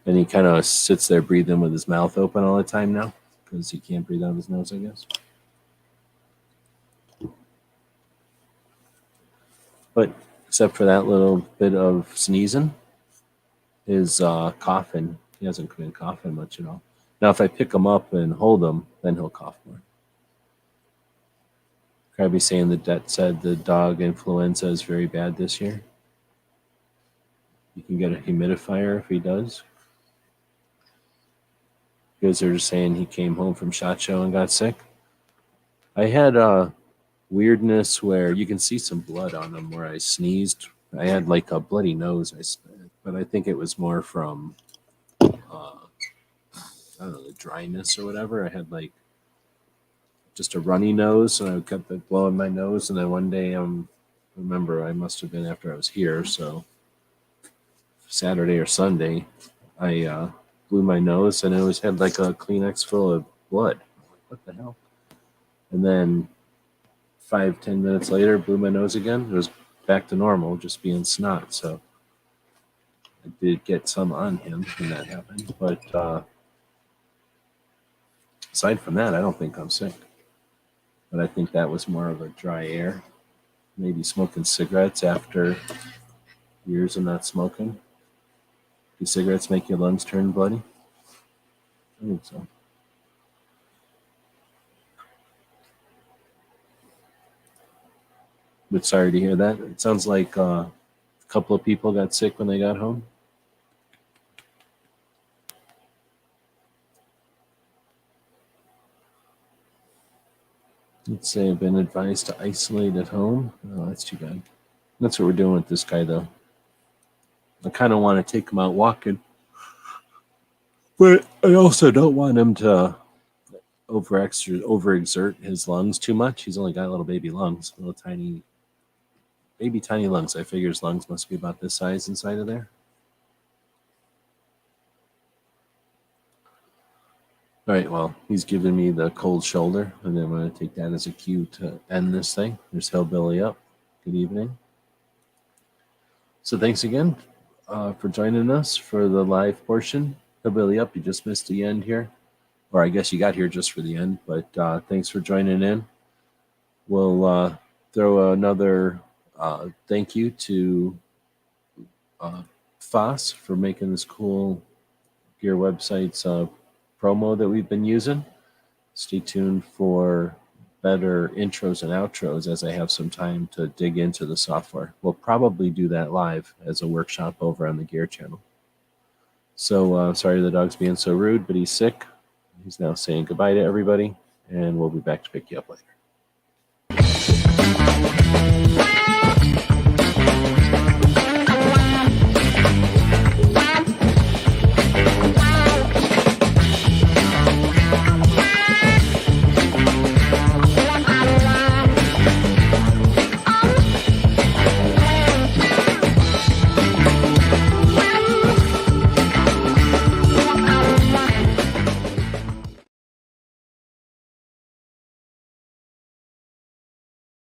And he kind of sits there breathing with his mouth open all the time now because he can't breathe out of his nose, I guess. But except for that little bit of sneezing, his coughing, he hasn't been coughing much at all. Now, if I pick him up and hold him, then he'll cough more. Krabby saying the vet said the dog influenza is very bad this year. You can get a humidifier if he does. Because they're just saying he came home from SHOT Show and got sick. I had a weirdness where you can see some blood on him where I sneezed. I had like a bloody nose, but I think it was more from, I don't know, the dryness or whatever. I had like just a runny nose, and I kept blowing my nose. And then one day, remember, I must have been after I was here, so Saturday or Sunday, I blew my nose, and it was had like a Kleenex full of blood. What the hell? And then 5-10 minutes later, blew my nose again. It was back to normal, just being snot. So I did get some on him when that happened. But aside from that, I don't think I'm sick. But I think that was more of a dry air. Maybe smoking cigarettes after years of not smoking. Do cigarettes make your lungs turn bloody? I think so. But sorry to hear that. It sounds like a couple of people got sick when they got home. Let's say I've been advised to isolate at home. Oh, that's too bad. That's what we're doing with this guy, though. I kind of want to take him out walking. But I also don't want him to overexert his lungs too much. He's only got little baby lungs, little tiny lungs. I figure his lungs must be about this size inside of there. All right, well, he's giving me the cold shoulder, and then I'm going to take that as a cue to end this thing. There's Hillbilly up. Good evening. So thanks again for joining us for the live portion. Hillbilly up, you just missed the end here. Or I guess you got here just for the end, but thanks for joining in. We'll throw another thank you to Foss for making this cool Gear Websites promo that we've been using. Stay tuned for better intros and outros as I have some time to dig into the software. We'll probably do that live as a workshop over on the Gear channel. So sorry the dog's being so rude, but he's sick. He's now saying goodbye to everybody, and we'll be back to pick you up later.